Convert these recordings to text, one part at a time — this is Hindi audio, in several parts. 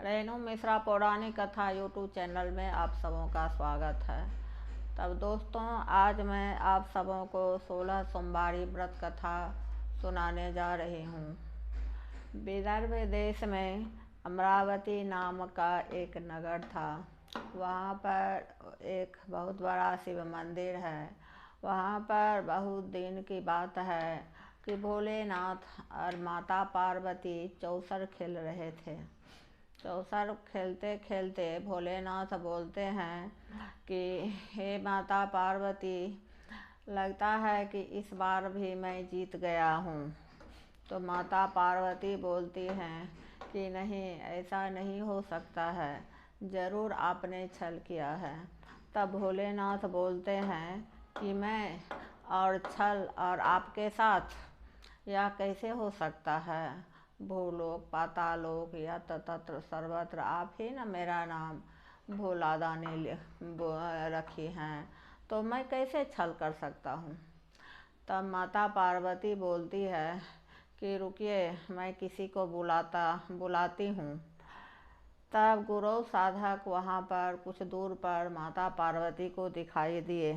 रेणु मिश्रा पौराणिक कथा यूट्यूब चैनल में आप सबों का स्वागत है। तब दोस्तों, आज मैं आप सबों को 16 सोमवारी व्रत कथा सुनाने जा रही हूँ। विदर्भ देश में अमरावती नाम का एक नगर था। वहाँ पर एक बहुत बड़ा शिव मंदिर है। वहाँ पर बहुत दिन की बात है कि भोलेनाथ और माता पार्वती चौसर खेल रहे थे। चौसर खेलते खेलते भोलेनाथ बोलते हैं कि हे माता पार्वती, लगता है कि इस बार भी मैं जीत गया हूँ। तो माता पार्वती बोलती हैं कि नहीं, ऐसा नहीं हो सकता है, ज़रूर आपने छल किया है। तब भोलेनाथ बोलते हैं कि मैं और छल और आपके साथ यह कैसे हो सकता है। भूलोक पातालोक या तत्र सर्वत्र आप ही न मेरा नाम भोला दानी रखी हैं, तो मैं कैसे छल कर सकता हूँ। तब माता पार्वती बोलती है कि रुकिए, मैं किसी को बुलाती हूँ। तब गुरु साधक वहाँ पर कुछ दूर पर माता पार्वती को दिखाई दिए।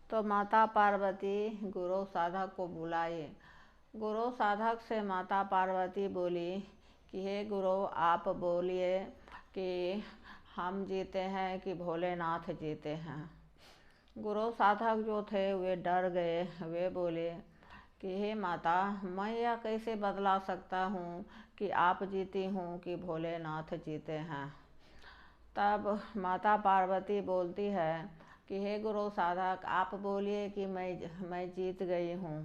तो माता पार्वती गुरु साधक को बुलाए। गुरु साधक से माता पार्वती बोली कि हे गुरु, आप बोलिए कि हम जीते हैं कि भोलेनाथ जीते हैं। गुरु साधक जो थे वे डर गए। वे बोले कि हे माता, मैं यह कैसे बतला सकता हूँ कि आप जीती हूँ कि भोलेनाथ जीते हैं। तब माता पार्वती बोलती है कि हे गुरु साधक, आप बोलिए कि मैं जीत गई हूँ।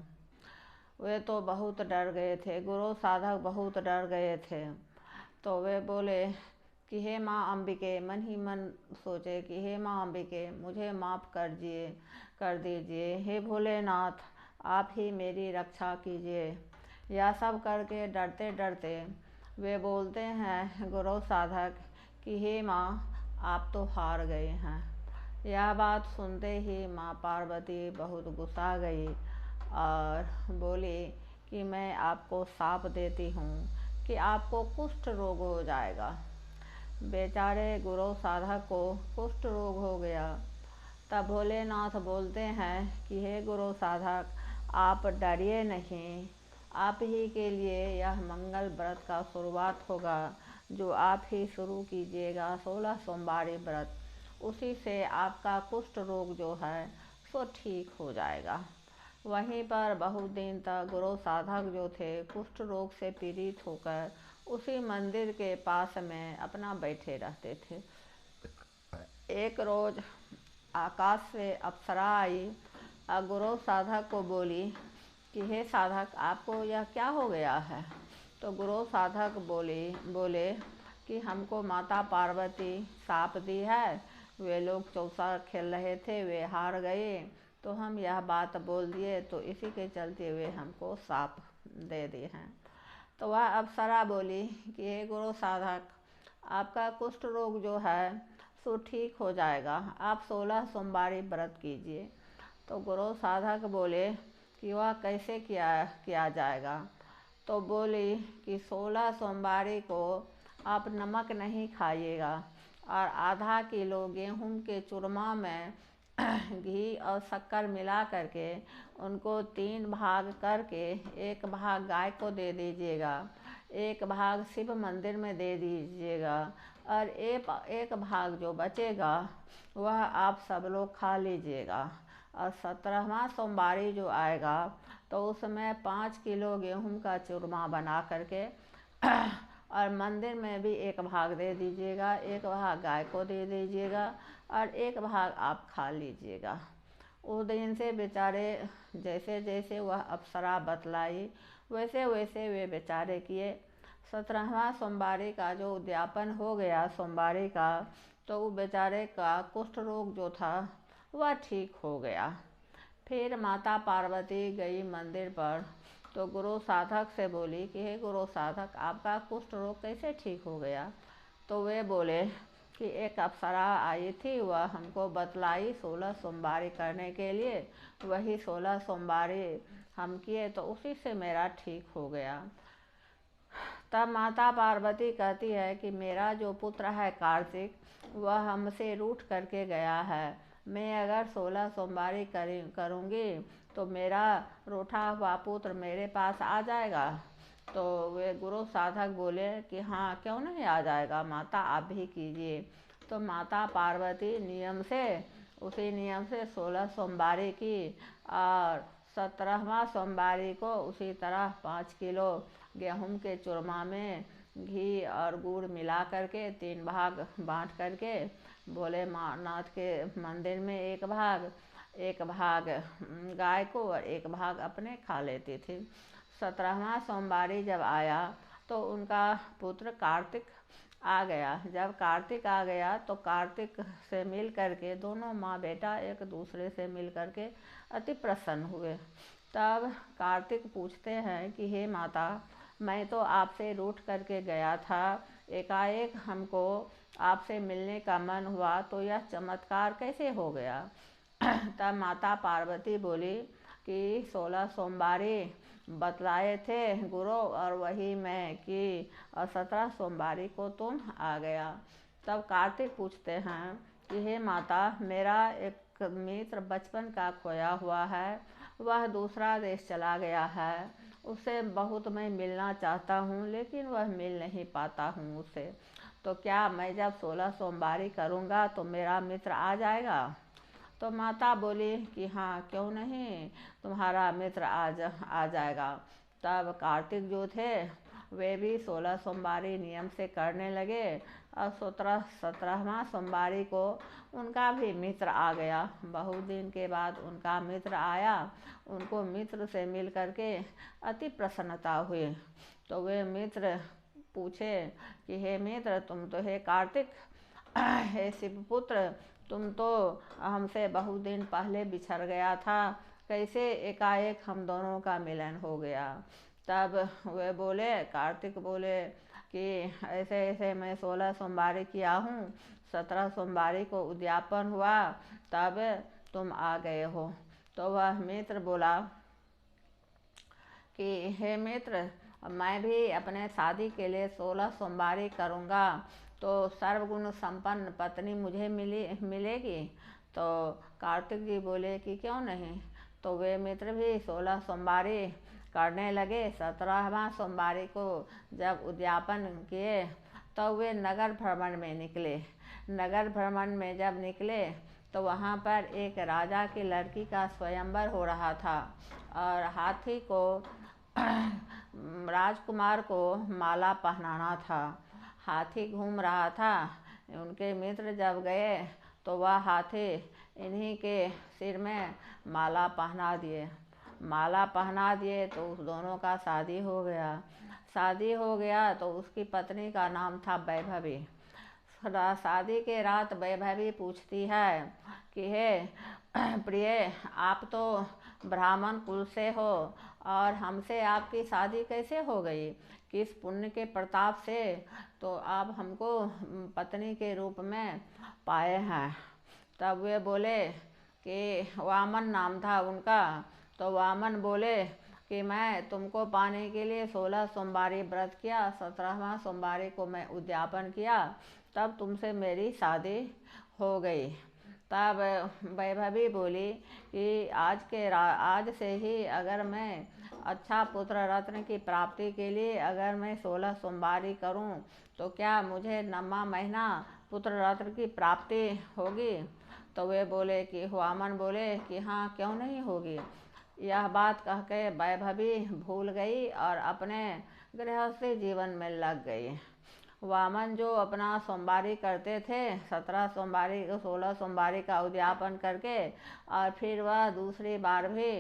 वे तो बहुत डर गए थे, गुरु साधक बहुत डर गए थे। तो वे बोले कि हे माँ अंबिके, मन ही मन सोचे कि हे माँ अंबिके, मुझे माफ़ कर दीजिए। हे भोलेनाथ, आप ही मेरी रक्षा कीजिए। यह सब करके डरते डरते वे बोलते हैं गुरु साधक कि हे माँ, आप तो हार गए हैं। यह बात सुनते ही माँ पार्वती बहुत गुस्सा गई और बोली कि मैं आपको शाप देती हूँ कि आपको कुष्ठ रोग हो जाएगा। बेचारे गुरु साधक को कुष्ठ रोग हो गया। तब भोलेनाथ बोलते हैं कि हे गुरु साधक, आप डरिए नहीं, आप ही के लिए यह मंगल व्रत का शुरुआत होगा, जो आप ही शुरू कीजिएगा 16 सोमवारी व्रत। उसी से आपका कुष्ठ रोग जो है सो ठीक हो जाएगा। वहीं पर बहुत दिन तक गुरु साधक जो थे कुष्ठ रोग से पीड़ित होकर उसी मंदिर के पास में अपना बैठे रहते थे। एक रोज आकाश से अप्सरा आई और गुरु साधक को बोली कि हे साधक, आपको यह क्या हो गया है। तो गुरु साधक बोले कि हमको माता पार्वती शाप दी है। वे लोग चौसा खेल रहे थे, वे हार गए, तो हम यह बात बोल दिए, तो इसी के चलते वे हमको शाप दे दिए हैं। तो वह अप्सरा बोली कि हे गुरु साधक, आपका कुष्ठ रोग जो है सो ठीक हो जाएगा, आप 16 सोमवारी व्रत कीजिए। तो गुरु साधक बोले कि वह कैसे किया जाएगा। तो बोली कि 16 सोमवारी को आप नमक नहीं खाइएगा और आधा किलो गेहूं के चूरमा में घी और शक्कर मिला करके उनको 3 भाग करके एक भाग गाय को दे दीजिएगा, एक भाग शिव मंदिर में दे दीजिएगा और एक भाग जो बचेगा वह आप सब लोग खा लीजिएगा। और 17वां सोमवारी जो आएगा तो उसमें 5 किलो गेहूं का चूरमा बना करके और मंदिर में भी एक भाग दे दीजिएगा, एक भाग गाय को दे दीजिएगा और एक भाग आप खा लीजिएगा। उस दिन से बेचारे जैसे जैसे वह अप्सरा बतलाई वैसे वैसे वे बेचारे किए। 17वां सोमवारी का जो उद्यापन हो गया सोमवारी का, तो वो बेचारे का कुष्ठ रोग जो था वह ठीक हो गया। फिर माता पार्वती गई मंदिर पर तो गुरु साधक से बोली कि हे गुरु साधक, आपका कुष्ठ रोग कैसे ठीक हो गया। तो वे बोले कि एक अप्सरा आई थी, वह हमको बतलाई 16 सोमवारी करने के लिए, वही 16 सोमवारी हम किए तो उसी से मेरा ठीक हो गया। तब माता पार्वती कहती है कि मेरा जो पुत्र है कार्तिक, वह हमसे रूठ करके गया है। मैं अगर 16 सोमवारी करूँगी तो मेरा रूठा हुआ पुत्र मेरे पास आ जाएगा। तो वे गुरु साधक बोले कि हाँ, क्यों नहीं आ जाएगा माता, आप भी कीजिए। तो माता पार्वती उसी नियम से 16 सोमवारी की, और 17वां सोमवारी को उसी तरह 5 किलो गेहूं के चूरमा में घी और गुड़ मिला करके 3 भाग बांट करके भोलेनाथ के मंदिर में एक भाग गाय को और एक भाग अपने खा लेती थी। 17वां सोमवारी जब आया तो उनका पुत्र कार्तिक आ गया। जब कार्तिक आ गया तो कार्तिक से मिल करके दोनों माँ बेटा एक दूसरे से मिल करके अति प्रसन्न हुए। तब कार्तिक पूछते हैं कि हे माता, मैं तो आपसे रूठ करके गया था, एकाएक हमको आपसे मिलने का मन हुआ, तो यह चमत्कार कैसे हो गया? तब माता पार्वती बोली कि 16 सोमवारी बतलाए थे गुरु, और वही मैं कि, और 17 सोमवारी को तुम आ गया। तब कार्तिक पूछते हैं कि हे माता, मेरा एक मित्र बचपन का खोया हुआ है, वह दूसरा देश चला गया है, उससे बहुत मैं मिलना चाहता हूँ, लेकिन वह मिल नहीं पाता हूँ उससे। तो क्या मैं जब 16 सोमवारी करूँगा तो मेरा मित्र आ जाएगा? तो माता बोली कि हाँ, क्यों नहीं, तुम्हारा मित्र आ जाएगा। तब कार्तिक जो थे वे भी 16 सोमवारी नियम से करने लगे, और 17वां सोमवारी को उनका भी मित्र आ गया। बहुत दिन के बाद उनका मित्र आया। उनको मित्र से मिल करके अति प्रसन्नता हुई। तो वे मित्र पूछे कि हे मित्र, तुम तो हे कार्तिक, हे शिवपुत्र, तुम तो हमसे बहुत दिन पहले बिछड़ गया था, कैसे एकाएक हम दोनों का मिलन हो गया? तब वे बोले, कार्तिक बोले कि ऐसे ऐसे मैं 16 सोमवारी किया हूँ, 17 सोमवारी को उद्यापन हुआ, तब तुम आ गए हो। तो वह मित्र बोला कि हे मित्र, मैं भी अपने शादी के लिए 16 सोमवारी करूँगा, तो सर्वगुण संपन्न पत्नी मुझे मिलेगी? तो कार्तिक जी बोले कि क्यों नहीं। तो वे मित्र भी 16 सोमवारी करने लगे। 17वां सोमवारी को जब उद्यापन किए तो वे नगर भ्रमण में निकले। नगर भ्रमण में जब निकले तो वहाँ पर एक राजा की लड़की का स्वयंवर हो रहा था, और हाथी को राजकुमार को माला पहनाना था। हाथी घूम रहा था। उनके मित्र जब गए तो वह हाथी इन्हीं के सिर में माला पहना दिए तो उस दोनों का शादी हो गया। तो उसकी पत्नी का नाम था वैभवी। शादी के रात वैभवी पूछती है कि हे प्रिय, आप तो ब्राह्मण कुल से हो, और हमसे आपकी शादी कैसे हो गई? किस पुण्य के प्रताप से तो आप हमको पत्नी के रूप में पाए हैं? तब वे बोले कि वामन नाम था उनका। तो वामन बोले कि मैं तुमको पाने के लिए 16 सोमवारी व्रत किया, 17वां सोमवारी को मैं उद्यापन किया, तब तुमसे मेरी शादी हो गई। तब वैभवी बोली कि आज से ही अगर मैं अच्छा पुत्र रत्न की प्राप्ति के लिए अगर मैं 16 सोमवारी करूं, तो क्या मुझे 9वां महीना पुत्र रत्न की प्राप्ति होगी? तो वे बोले कि वामन बोले कि हाँ, क्यों नहीं होगी। यह बात कह के वैभवी भूल गई और अपने गृहस्थी जीवन में लग गई। वामन जो अपना सोमवारी करते थे, 17 सोमवारी 16 सोमवारी का उद्यापन करके, और फिर वह दूसरी बार भी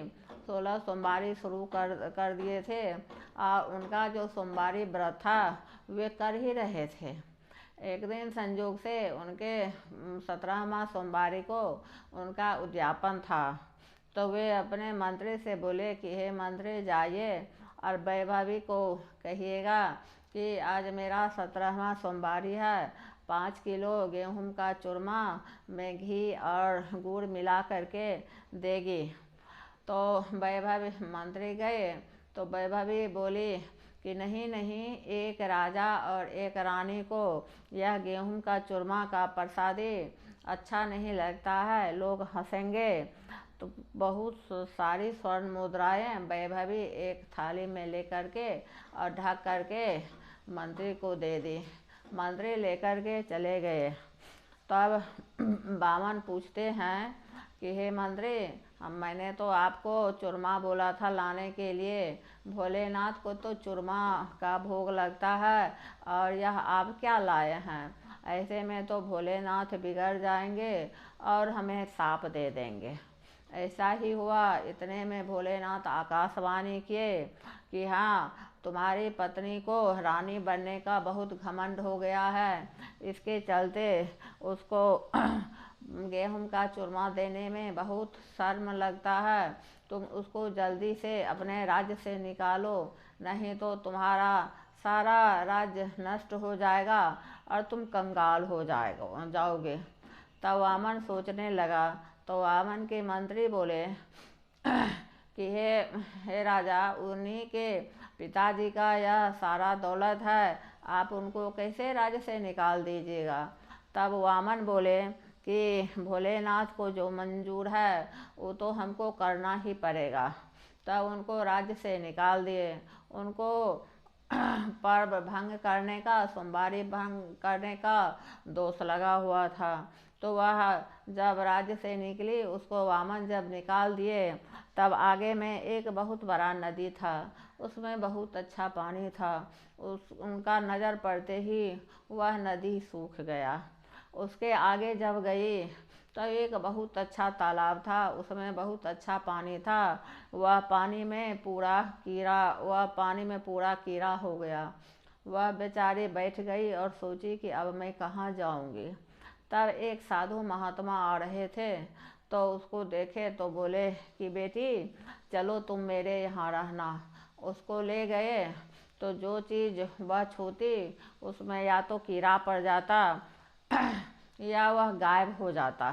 16 सोमवारी शुरू कर दिए थे, और उनका जो सोमवारी व्रत था वे कर ही रहे थे। एक दिन संयोग से उनके 17वां सोमवारी को उनका उद्यापन था। तो वे अपने मंत्री से बोले कि हे मंत्री, जाइए और वैभवी को कहिएगा कि आज मेरा 17वां सोमवारी है, 5 किलो गेहूं का चूरमा में घी और गुड़ मिला करके देगी। तो वैभवी मंत्री गए तो वैभवी बोली कि नहीं नहीं, एक राजा और एक रानी को यह गेहूं का चूरमा का प्रसादी अच्छा नहीं लगता है, लोग हंसेंगे। तो बहुत सारी स्वर्ण मुद्राएं वैभवी एक थाली में लेकर के और ढक करके मंत्री को दे दी। मंत्री लेकर के चले गए। तब बामन पूछते हैं कि हे मंत्री, मैंने तो आपको चूरमा बोला था लाने के लिए, भोलेनाथ को तो चूरमा का भोग लगता है और यह आप क्या लाए हैं? ऐसे में तो भोलेनाथ बिगड़ जाएंगे और हमें शाप दे देंगे। ऐसा ही हुआ। इतने में भोलेनाथ आकाशवाणी किए कि हाँ, तुम्हारी पत्नी को रानी बनने का बहुत घमंड हो गया है, इसके चलते उसको गेहूं का चूरमा देने में बहुत शर्म लगता है। तुम उसको जल्दी से अपने राज्य से निकालो, नहीं तो तुम्हारा सारा राज्य नष्ट हो जाएगा और तुम कंगाल हो जाओगे। तब वामन सोचने लगा। तो वामन के मंत्री बोले कि हे राजा, उन्हीं के पिताजी का यह सारा दौलत है, आप उनको कैसे राज्य से निकाल दीजिएगा? तब वामन बोले कि भोलेनाथ को जो मंजूर है वो तो हमको करना ही पड़ेगा। तब उनको राज्य से निकाल दिए। उनको पर्व भंग करने का, सोमवारी भंग करने का दोष लगा हुआ था। तो वह जब राज्य से निकली, उसको वामन जब निकाल दिए, तब आगे में एक बहुत बड़ा नदी था, उसमें बहुत अच्छा पानी था। उनका नज़र पड़ते ही वह नदी सूख गया। उसके आगे जब गई तो एक बहुत अच्छा तालाब था, उसमें बहुत अच्छा पानी था। वह पानी में पूरा कीड़ा हो गया। वह बेचारी बैठ गई और सोची कि अब मैं कहाँ जाऊँगी। तब एक साधु महात्मा आ रहे थे, तो उसको देखे तो बोले कि बेटी, चलो तुम मेरे यहाँ रहना। उसको ले गए तो जो चीज़ वह छूती उसमें या तो कीड़ा पड़ जाता या वह गायब हो जाता।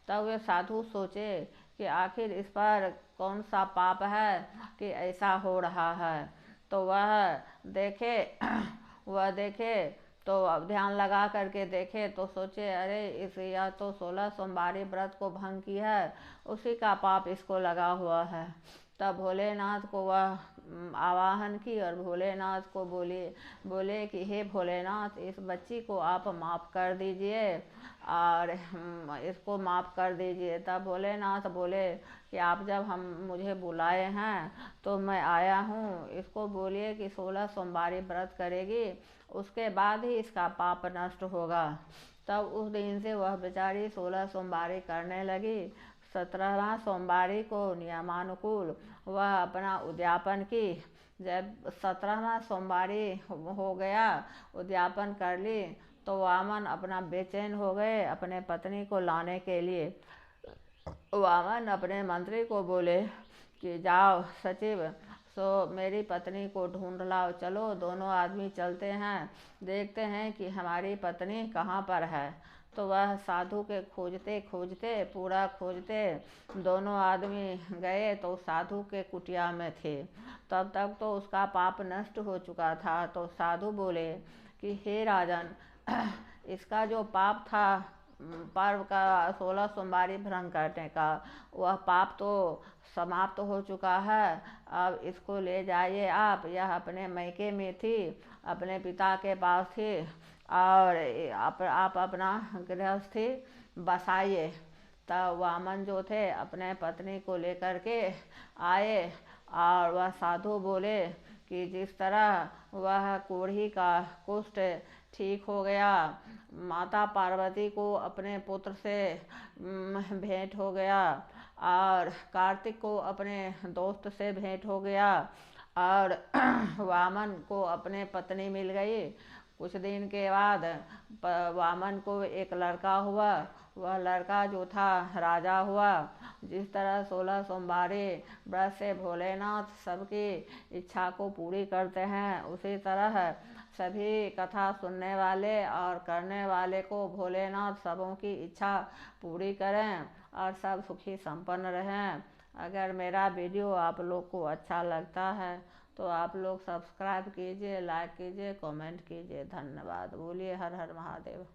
तब वे साधु सोचे कि आखिर इस पर कौन सा पाप है कि ऐसा हो रहा है। तो वह देखे तो अब ध्यान लगा करके देखे तो सोचे, अरे इस यह तो 16 सोमवारी व्रत को भंग की है, उसी का पाप इसको लगा हुआ है। तब भोलेनाथ को वह आवाहन की और भोलेनाथ को बोले कि हे भोलेनाथ, इस बच्ची को आप माफ़ कर दीजिए और इसको माफ़ कर दीजिए। तब भोलेनाथ बोले कि आप जब मुझे बुलाए हैं तो मैं आया हूँ। इसको बोलिए कि 16 सोमवारी व्रत करेगी, उसके बाद ही इसका पाप नष्ट होगा। तब उस दिन से वह बेचारी 16 सोमवारी करने लगी। 17वां सोमवारी को नियमानुकूल वह अपना उद्यापन की। जब 17वां सोमवारी हो गया, उद्यापन कर ली, तो वामन अपना बेचैन हो गए अपने पत्नी को लाने के लिए। वामन अपने मंत्री को बोले कि जाओ सचिव, सो मेरी पत्नी को ढूंढ लाओ, चलो दोनों आदमी चलते हैं, देखते हैं कि हमारी पत्नी कहाँ पर है। तो वह साधु के खोजते खोजते पूरा खोजते दोनों आदमी गए तो साधु के कुटिया में थे। तब तक तो उसका पाप नष्ट हो चुका था। तो साधु बोले कि हे राजन, इसका जो पाप था पर्व का 16 सोमवारी भंग करने का, वह पाप तो समाप्त हो चुका है। अब इसको ले जाइए आप, यह अपने मैके में थी, अपने पिता के पास थी और आप अपना गृहस्थी बसाइए। तब वामन जो थे अपने पत्नी को लेकर के आए और वह साधु बोले कि जिस तरह वह कोढ़ी का कुष्ठ ठीक हो गया, माता पार्वती को अपने पुत्र से भेंट हो गया और कार्तिक को अपने दोस्त से भेंट हो गया और वामन को अपने पत्नी मिल गई। कुछ दिन के बाद वामन को एक लड़का हुआ। वह लड़का जो था राजा हुआ। जिस तरह 16 सोमवारी व्रत से भोलेनाथ सबकी इच्छा को पूरी करते हैं, उसी तरह सभी कथा सुनने वाले और करने वाले को भोलेनाथ सबों की इच्छा पूरी करें और सब सुखी संपन्न रहें। अगर मेरा वीडियो आप लोग को अच्छा लगता है तो आप लोग सब्सक्राइब कीजिए, लाइक कीजिए, कमेंट कीजिए। धन्यवाद। बोलिए हर हर महादेव।